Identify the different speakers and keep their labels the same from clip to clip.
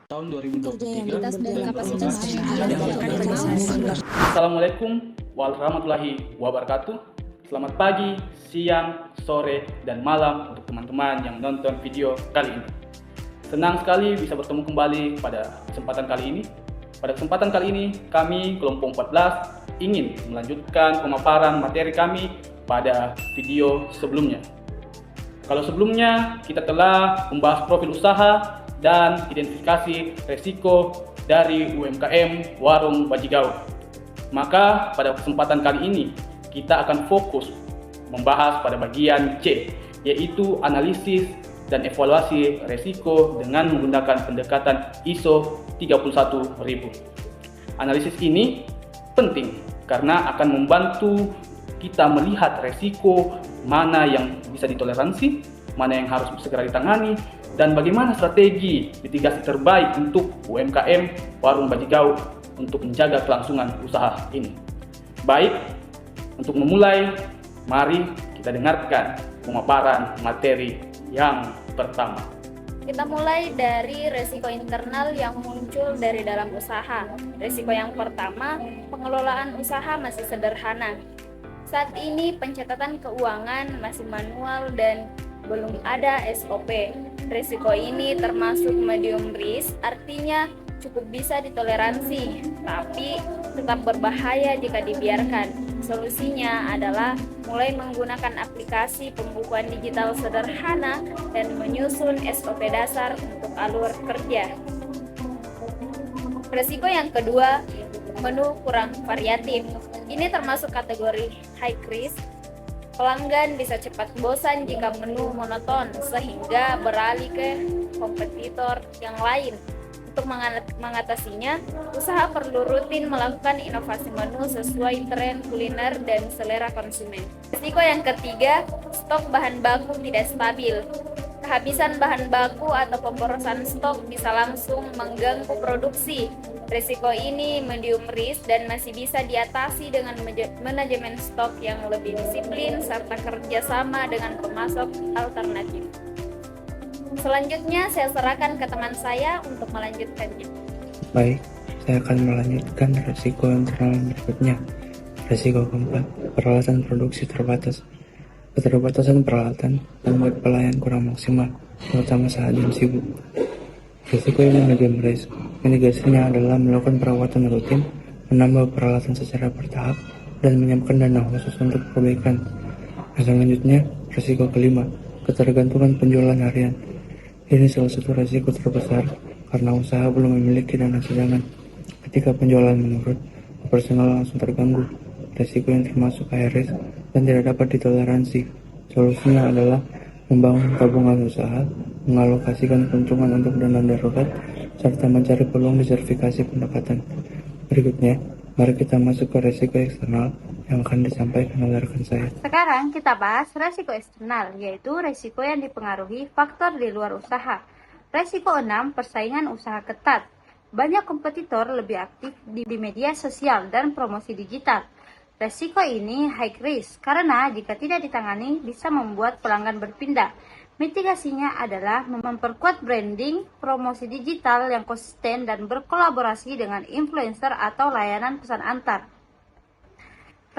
Speaker 1: tahun 2023.
Speaker 2: Assalamualaikum warahmatullahi wabarakatuh. Selamat pagi, siang, sore, dan malam untuk teman-teman yang nonton video kali ini. Senang sekali bisa bertemu kembali pada kesempatan kali ini. Pada kesempatan kali ini, kami kelompok 14 ingin melanjutkan pemaparan materi kami pada video sebelumnya. Kalau sebelumnya kita telah membahas profil usaha dan identifikasi resiko dari UMKM Warung Bajigau. Maka pada kesempatan kali ini kita akan fokus membahas pada bagian C, yaitu analisis dan evaluasi resiko dengan menggunakan pendekatan ISO 31000. Analisis ini penting karena akan membantu kita melihat resiko mana yang bisa ditoleransi, mana yang harus segera ditangani, dan bagaimana strategi mitigasi terbaik untuk UMKM Warung Bajigau untuk menjaga kelangsungan usaha ini. Baik, untuk memulai, mari kita dengarkan pemaparan materi yang pertama.
Speaker 3: Kita mulai dari resiko internal yang muncul dari dalam usaha. Resiko yang pertama, pengelolaan usaha masih sederhana. Saat ini pencatatan keuangan masih manual dan belum ada SOP. Risiko ini termasuk medium risk, artinya cukup bisa ditoleransi, tapi tetap berbahaya jika dibiarkan. Solusinya adalah mulai menggunakan aplikasi pembukuan digital sederhana dan menyusun SOP dasar untuk alur kerja. Risiko yang kedua, menu kurang variatif. Ini termasuk kategori high risk. Pelanggan bisa cepat bosan jika menu monoton sehingga beralih ke kompetitor yang lain. Untuk mengatasinya, usaha perlu rutin melakukan inovasi menu sesuai tren kuliner dan selera konsumen. Risiko yang ketiga, stok bahan baku tidak stabil. Kehabisan bahan baku atau pemborosan stok bisa langsung mengganggu produksi. Risiko ini medium risk dan masih bisa diatasi dengan manajemen stok yang lebih disiplin serta kerjasama dengan pemasok alternatif. Selanjutnya saya serahkan ke teman saya untuk melanjutkannya.
Speaker 4: Baik, saya akan melanjutkan risiko internal berikutnya. Risiko keempat, peralatan produksi terbatas. Keterbatasan peralatan membuat pelayan kurang maksimal, terutama saat jam sibuk. Risiko yang medium risk, mitigasinya adalah melakukan perawatan rutin, menambah peralatan secara bertahap, dan menyiapkan dana khusus untuk perbaikan. Selanjutnya, risiko kelima, ketergantungan penjualan harian. Ini salah satu risiko terbesar karena usaha belum memiliki dana cadangan. Ketika penjualan menurun, operasional langsung terganggu. Risiko yang termasuk high risk dan tidak dapat ditoleransi. Solusinya adalah membangun tabungan usaha, mengalokasikan keuntungan untuk dana darurat, serta mencari peluang diversifikasi pendapatan. Berikutnya, mari kita masuk ke risiko eksternal yang akan disampaikan oleh rekan saya.
Speaker 5: Sekarang kita bahas risiko eksternal, yaitu risiko yang dipengaruhi faktor di luar usaha. Risiko 6, persaingan usaha ketat. Banyak kompetitor lebih aktif di media sosial dan promosi digital. Risiko ini high risk karena jika tidak ditangani bisa membuat pelanggan berpindah. Mitigasinya adalah memperkuat branding, promosi digital yang konsisten dan berkolaborasi dengan influencer atau layanan pesan antar.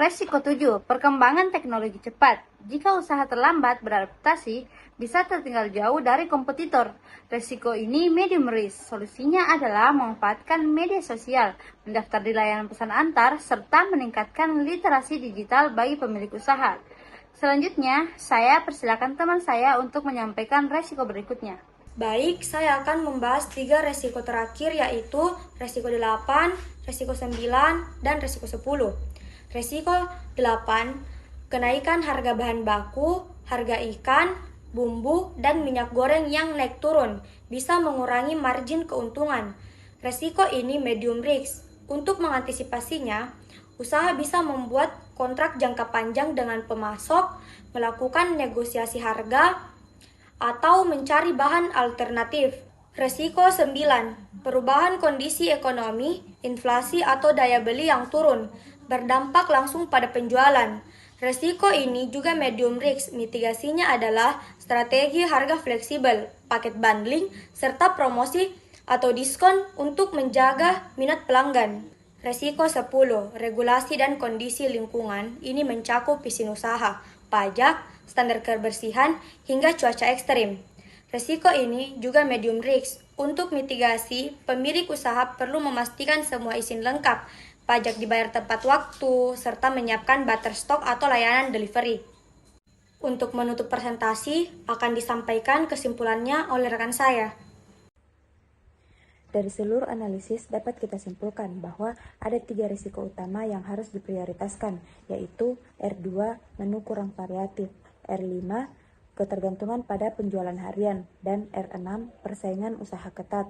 Speaker 5: Risiko 7, perkembangan teknologi cepat. Jika usaha terlambat beradaptasi, bisa tertinggal jauh dari kompetitor. Risiko ini medium risk. Solusinya adalah memanfaatkan media sosial, mendaftar di layanan pesan antar, serta meningkatkan literasi digital bagi pemilik usaha. Selanjutnya, saya persilakan teman saya untuk menyampaikan risiko berikutnya.
Speaker 6: Baik, saya akan membahas 3 resiko terakhir, yaitu resiko 8, resiko 9, dan resiko 10. Resiko 8, kenaikan harga bahan baku, harga ikan, bumbu, dan minyak goreng yang naik turun bisa mengurangi margin keuntungan. Resiko ini medium risk. Untuk mengantisipasinya, usaha bisa membuat kontrak jangka panjang dengan pemasok, melakukan negosiasi harga, atau mencari bahan alternatif. Resiko 9, perubahan kondisi ekonomi, inflasi atau daya beli yang turun, berdampak langsung pada penjualan. Resiko ini juga medium risk. Mitigasinya adalah strategi harga fleksibel, paket bundling, serta promosi atau diskon untuk menjaga minat pelanggan. Resiko 10, regulasi dan kondisi lingkungan ini mencakup izin usaha, pajak, standar kebersihan, hingga cuaca ekstrim. Resiko ini juga medium risk. Untuk mitigasi, pemilik usaha perlu memastikan semua izin lengkap, pajak dibayar tepat waktu, serta menyiapkan barter stok atau layanan delivery. Untuk menutup presentasi, akan disampaikan kesimpulannya oleh rekan saya.
Speaker 1: Dari seluruh analisis dapat kita simpulkan bahwa ada 3 risiko utama yang harus diprioritaskan, yaitu R2, menu kurang variatif, R5, ketergantungan pada penjualan harian, dan R6, persaingan usaha ketat.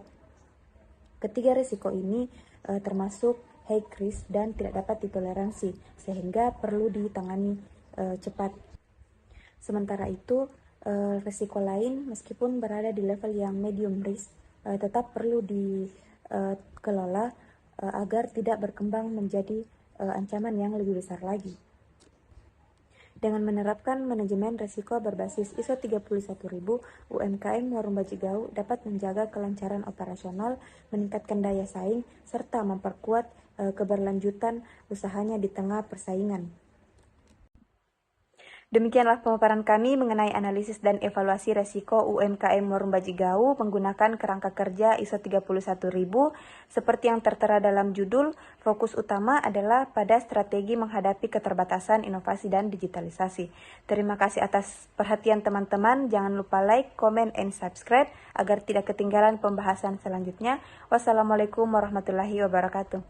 Speaker 1: Ketiga risiko ini termasuk high risk dan tidak dapat ditoleransi, sehingga perlu ditangani cepat. Sementara itu, risiko lain meskipun berada di level yang medium risk, tetap perlu dikelola agar tidak berkembang menjadi ancaman yang lebih besar lagi. Dengan menerapkan manajemen risiko berbasis ISO 31000, UMKM Warung Bajigau dapat menjaga kelancaran operasional, meningkatkan daya saing, serta memperkuat keberlanjutan usahanya di tengah persaingan. Demikianlah pemaparan kami mengenai analisis dan evaluasi resiko UMKM Warung Bajigau menggunakan kerangka kerja ISO 31000. Seperti yang tertera dalam judul, fokus utama adalah pada strategi menghadapi keterbatasan inovasi dan digitalisasi. Terima kasih atas perhatian teman-teman. Jangan lupa like, comment, and subscribe agar tidak ketinggalan pembahasan selanjutnya. Wassalamualaikum warahmatullahi wabarakatuh.